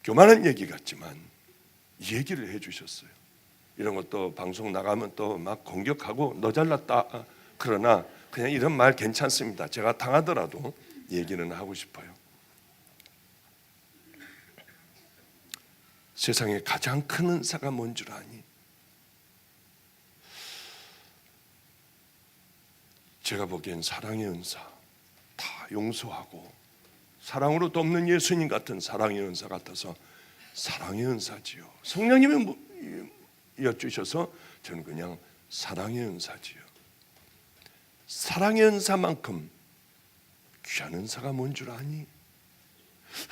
교만한 얘기 같지만 얘기를 해주셨어요. 이런 것도 방송 나가면 또 막 공격하고 너 잘났다. 그러나 그냥 이런 말 괜찮습니다. 제가 당하더라도 얘기는 하고 싶어요. 세상에 가장 큰 은사가 뭔 줄 아니? 제가 보기엔 사랑의 은사, 다 용서하고 사랑으로 돕는 예수님 같은 사랑의 은사 같아서 사랑의 은사지요. 성령님이 여쭈셔서 저는 그냥 사랑의 은사지요. 사랑의 은사만큼 귀한 은사가 뭔 줄 아니?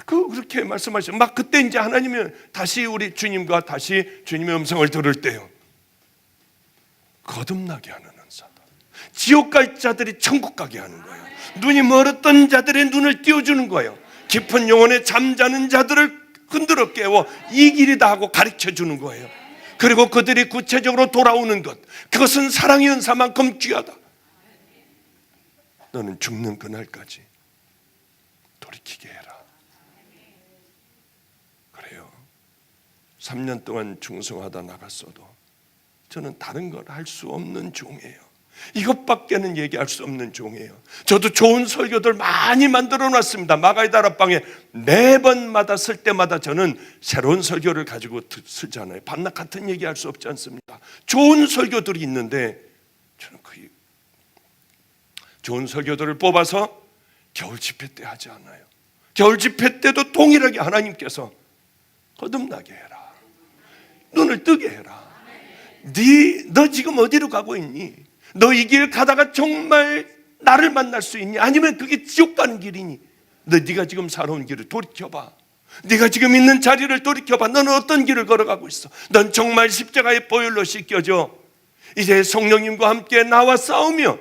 그렇게 말씀하시죠. 막 그때 이제 하나님이 다시 우리 주님과 다시 주님의 음성을 들을 때요, 거듭나게 하는 은사다. 지옥 갈 자들이 천국 가게 하는 거예요. 눈이 멀었던 자들의 눈을 띄워주는 거예요. 깊은 영혼에 잠자는 자들을 흔들어 깨워 이 길이다 하고 가르쳐 주는 거예요. 그리고 그들이 구체적으로 돌아오는 것, 그것은 사랑의 은사만큼 귀하다. 너는 죽는 그날까지 돌이키게 해라. 그래요. 3년 동안 중성하다 나갔어도 저는 다른 걸 할 수 없는 종이에요. 이것밖에는 얘기할 수 없는 종이에요. 저도 좋은 설교들 많이 만들어 놨습니다. 마가의 다락방에 매번마다 쓸 때마다 저는 새로운 설교를 가지고 쓰잖아요. 밤낮 같은 얘기 할 수 없지 않습니까? 좋은 설교들이 있는데 저는 그 좋은 설교들을 뽑아서 겨울 집회 때 하지 않아요. 겨울 집회 때도 동일하게 하나님께서 거듭나게 해라. 눈을 뜨게 해라. 너 지금 어디로 가고 있니? 너 이 길 가다가 정말 나를 만날 수 있니? 아니면 그게 지옥 가는 길이니? 네가 지금 살아온 길을 돌이켜봐. 네가 지금 있는 자리를 돌이켜봐. 너는 어떤 길을 걸어가고 있어? 넌 정말 십자가의 보혈로 씻겨져 이제 성령님과 함께 나와 싸우며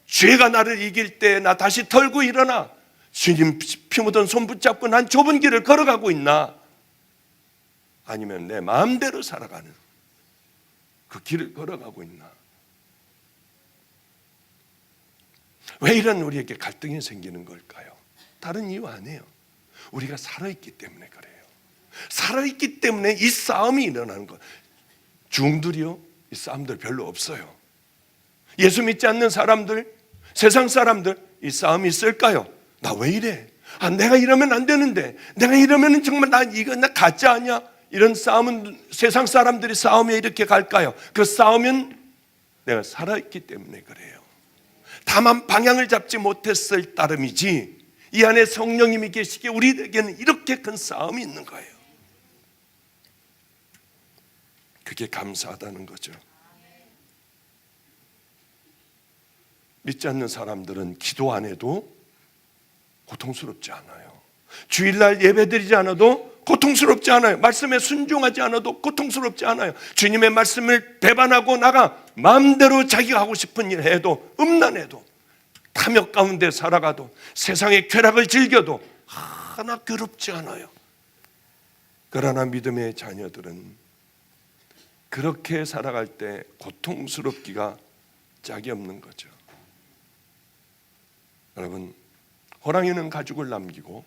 죄가 나를 이길 때 나 다시 털고 일어나 주님 피 묻은 손 붙잡고 난 좁은 길을 걸어가고 있나? 아니면 내 마음대로 살아가는 그 길을 걸어가고 있나? 왜 이런 우리에게 갈등이 생기는 걸까요? 다른 이유 아니에요. 우리가 살아있기 때문에 그래요. 살아있기 때문에 이 싸움이 일어나는 거예요. 중들이요, 이 싸움들 별로 없어요. 예수 믿지 않는 사람들, 세상 사람들 이 싸움이 있을까요? 나 왜 이래? 내가 이러면 안 되는데, 내가 이러면 정말 나 가짜 아니야? 이런 싸움은 세상 사람들이 싸움에 이렇게 갈까요? 그 싸움은 내가 살아있기 때문에 그래요. 다만 방향을 잡지 못했을 따름이지 이 안에 성령님이 계시기에 우리에게는 이렇게 큰 싸움이 있는 거예요. 그게 감사하다는 거죠. 믿지 않는 사람들은 기도 안 해도 고통스럽지 않아요. 주일날 예배드리지 않아도 고통스럽지 않아요. 말씀에 순종하지 않아도 고통스럽지 않아요. 주님의 말씀을 배반하고 나가 마음대로 자기가 하고 싶은 일 해도, 음란해도, 탐욕 가운데 살아가도, 세상의 쾌락을 즐겨도 하나 괴롭지 않아요. 그러나 믿음의 자녀들은 그렇게 살아갈 때 고통스럽기가 짝이 없는 거죠. 여러분, 호랑이는 가죽을 남기고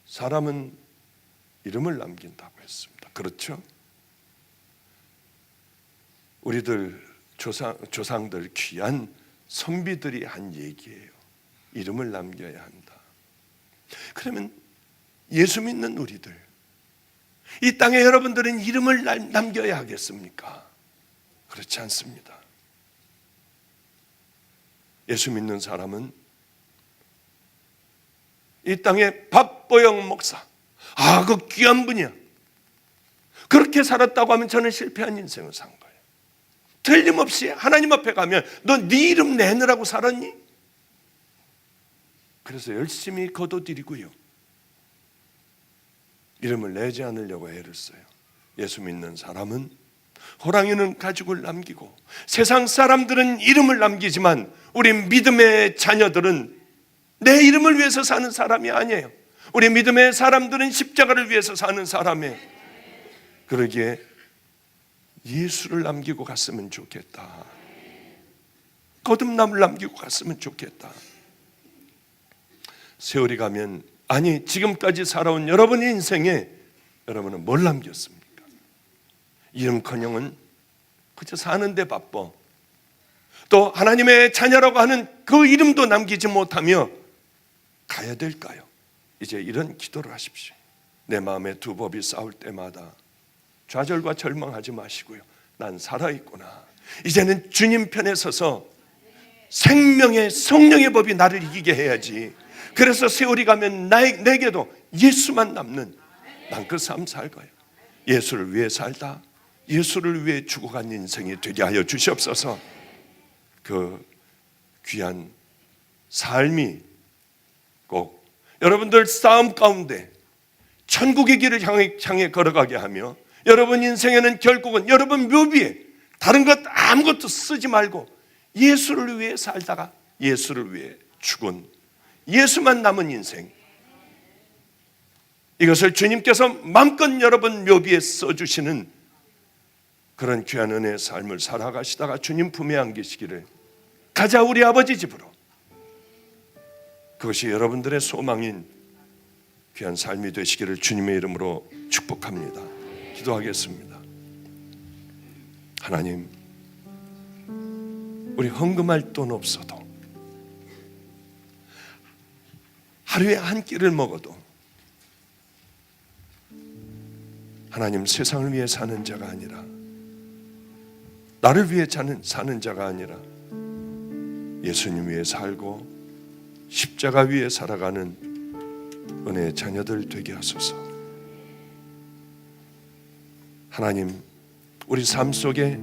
사람은 이름을 남긴다고 했습니다. 그렇죠? 우리들 조상들 귀한 선비들이 한 얘기예요. 이름을 남겨야 한다. 그러면 예수 믿는 우리들, 이 땅에 여러분들은 이름을 남겨야 하겠습니까? 그렇지 않습니다. 예수 믿는 사람은 이 땅에 박보영 목사, 그 귀한 분이야. 그렇게 살았다고 하면 저는 실패한 인생을 산 거예요. 틀림없이 하나님 앞에 가면 너 네 이름 내느라고 살았니? 그래서 열심히 거둬들이고요, 이름을 내지 않으려고 애를 써요. 예수 믿는 사람은, 호랑이는 가죽을 남기고 세상 사람들은 이름을 남기지만 우리 믿음의 자녀들은 내 이름을 위해서 사는 사람이 아니에요. 우리 믿음의 사람들은 십자가를 위해서 사는 사람이에요. 그러기에 예수를 남기고 갔으면 좋겠다. 거듭남을 남기고 갔으면 좋겠다. 세월이 가면, 아니 지금까지 살아온 여러분의 인생에 여러분은 뭘 남겼습니까? 이름커녕은 그저 사는데 바빠. 또 하나님의 자녀라고 하는 그 이름도 남기지 못하며 가야 될까요? 이제 이런 기도를 하십시오. 내 마음에 두 법이 싸울 때마다 좌절과 절망하지 마시고요, 난 살아있구나. 이제는 주님 편에 서서 생명의 성령의 법이 나를 이기게 해야지. 그래서 세월이 가면 내게도 예수만 남는, 난 그 삶 살 거예요. 예수를 위해 살다 예수를 위해 죽어간 인생이 되게 하여 주시옵소서. 그 귀한 삶이 꼭 여러분들 싸움 가운데 천국의 길을 향해 걸어가게 하며, 여러분 인생에는 결국은 여러분 묘비에 다른 것 아무것도 쓰지 말고 예수를 위해 살다가 예수를 위해 죽은, 예수만 남은 인생, 이것을 주님께서 마음껏 여러분 묘비에 써주시는 그런 귀한 은혜의 삶을 살아가시다가 주님 품에 안기시기를, 가자 우리 아버지 집으로, 그것이 여러분들의 소망인 귀한 삶이 되시기를 주님의 이름으로 축복합니다. 기도하겠습니다. 하나님, 우리 헌금할 돈 없어도 하루에 한 끼를 먹어도 하나님, 세상을 위해 사는 자가 아니라, 나를 위해 사는 자가 아니라 예수님 위해 살고 십자가 위에 살아가는 은혜의 자녀들 되게 하소서. 하나님, 우리 삶 속에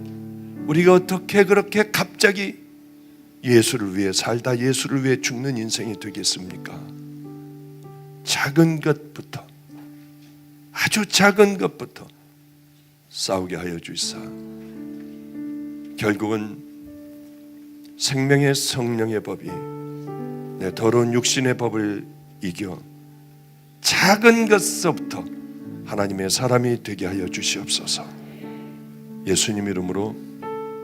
우리가 어떻게 그렇게 갑자기 예수를 위해 살다 예수를 위해 죽는 인생이 되겠습니까? 작은 것부터, 아주 작은 것부터 싸우게 하여 주시사 결국은 생명의 성령의 법이 내 더러운 육신의 법을 이겨 작은 것서부터 하나님의 사람이 되게 하여 주시옵소서. 예수님 이름으로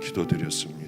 기도드렸습니다.